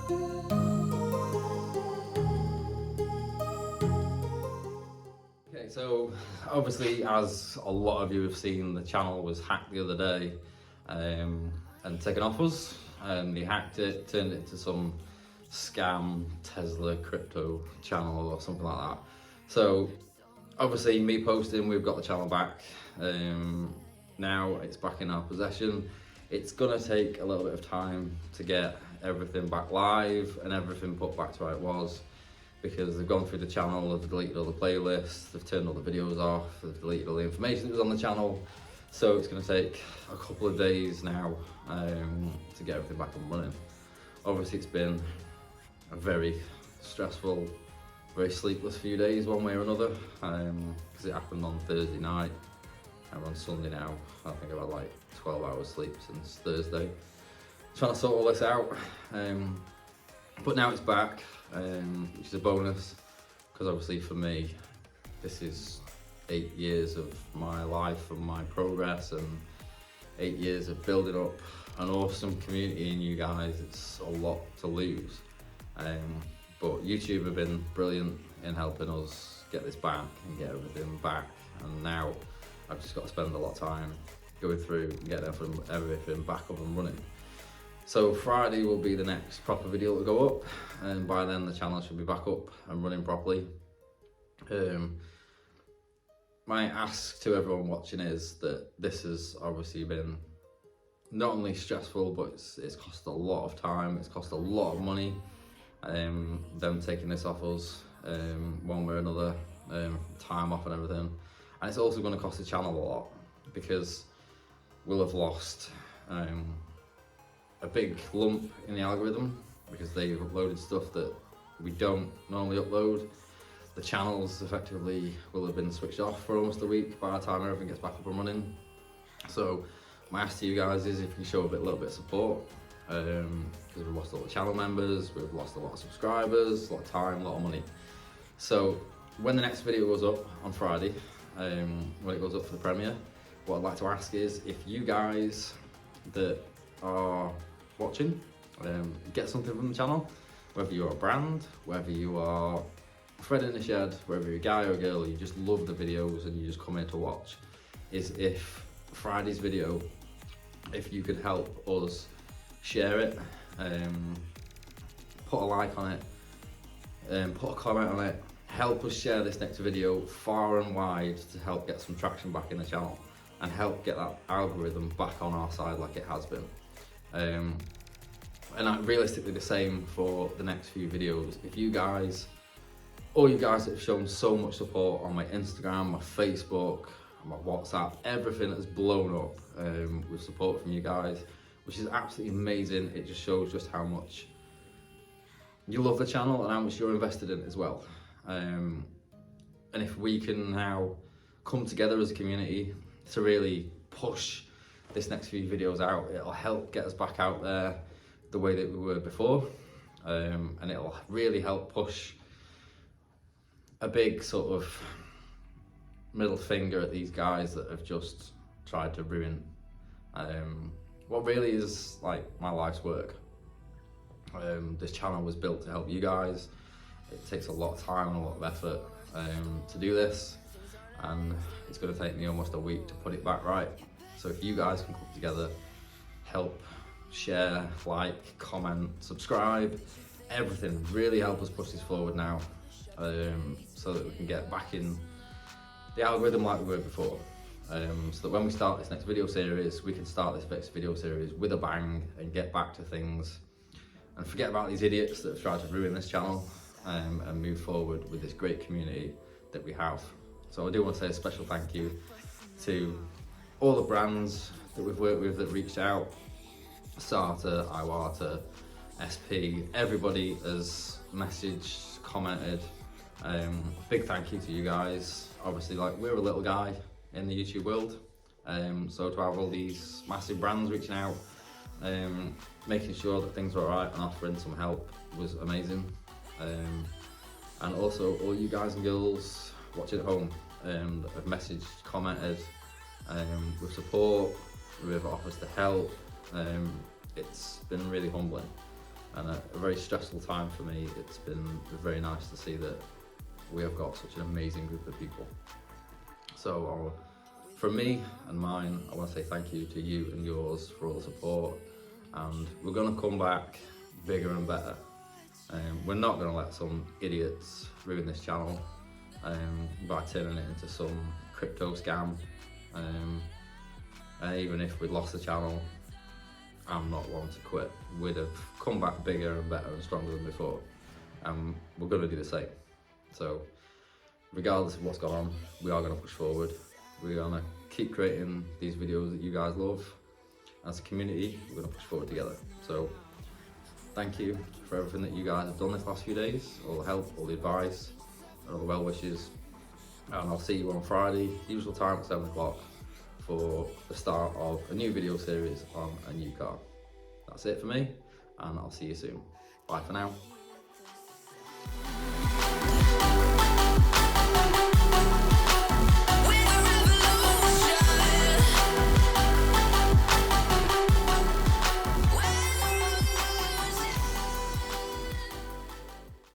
Okay, so obviously, as a lot of you have seen, the channel was hacked the other day and taken off us. They hacked it, turned it into some scam Tesla crypto channel or something like that. So obviously, me posting, we've got the channel back. Now it's back in our possession. It's gonna take a little bit of time to get everything back live and everything put back to how it was, because they've gone through the channel, they've deleted all the playlists, they've turned all the videos off, they've deleted all the information that was on the channel. So it's going to take a couple of days now to get everything back and running. Obviously it's been a very stressful, very sleepless few days one way or another, because it happened on Thursday night and we're on Sunday now. I think I've had like 12 hours sleep since Thursday. Trying to sort all this out, but now it's back, which is a bonus, because obviously for me this is 8 years of my life and my progress, and 8 years of building up an awesome community in you guys. It's a lot to lose, but YouTube have been brilliant in helping us get this back and get everything back, and now I've just got to spend a lot of time going through and getting everything back up and running. So Friday will be the next proper video to go up, and by then the channel should be back up and running properly. My ask to everyone watching is that this has obviously been not only stressful, but it's cost a lot of time, it's cost a lot of money, them taking this off us one way or another, time off and everything. And it's also going to cost the channel a lot, because we'll have lost a big lump in the algorithm, because they've uploaded stuff that we don't normally upload. The channels effectively will have been switched off for almost a week by the time everything gets back up and running. So my ask to you guys is if you can show a little bit of support, because we've lost a lot of channel members, we've lost a lot of subscribers, a lot of time, a lot of money. So when the next video goes up on Friday, when it goes up for the premiere, what I'd like to ask is if you guys that are watching get something from the channel, whether you're a brand, whether you are a friend in the shed, whether you're a guy or a girl, you just love the videos and you just come here to watch, is if Friday's video, if you could help us share it, put a like on it, put a comment on it, help us share this next video far and wide to help get some traction back in the channel and help get that algorithm back on our side like it has been. And realistically the same for the next few videos. If you guys, all you guys that have shown so much support on my Instagram, my Facebook, my WhatsApp, everything has blown up with support from you guys, which is absolutely amazing. It just shows just how much you love the channel and how much you're invested in it as well. And if we can now come together as a community to really push this next few videos out, it'll help get us back out there the way that we were before, and it'll really help push a big sort of middle finger at these guys that have just tried to ruin what really is like my life's work. This channel was built to help you guys. It takes a lot of time and a lot of effort to do this, and it's going to take me almost a week to put it back right. So if you guys can come together, help, share, like, comment, subscribe, everything, really help us push this forward now, so that we can get back in the algorithm like we were before, so that when we start this next video series, we can start this next video series with a bang and get back to things and forget about these idiots that have tried to ruin this channel, and move forward with this great community that we have. So I do want to say a special thank you to all the brands that we've worked with that reached out. Sarta, Iwata, SP, everybody has messaged, commented. Big thank you to you guys. Obviously, like, we're a little guy in the YouTube world, so to have all these massive brands reaching out, making sure that things are alright and offering some help was amazing. And also all you guys and girls watching at home that have messaged, commented, with support, with offers to help. It's been really humbling. and a very stressful time for me. It's been very nice to see that we have got such an amazing group of people. So from me and mine, I want to say thank you to you and yours for all the support, and we're going to come back bigger and better. We're not going to let some idiots ruin this channel by turning it into some crypto scam. And even if we'd lost the channel, I'm not one to quit. We'd have come back bigger and better and stronger than before, and we're going to do the same. So regardless of what's gone on, we are going to push forward. We're going to keep creating these videos that you guys love. As a community, we're going to push forward together. So thank you for everything that you guys have done this last few days, all the help, all the advice, and all the well wishes. And I'll see you on Friday, usual time at 7 o'clock, for the start of a new video series on a new car. That's it for me, and I'll see you soon. Bye for now.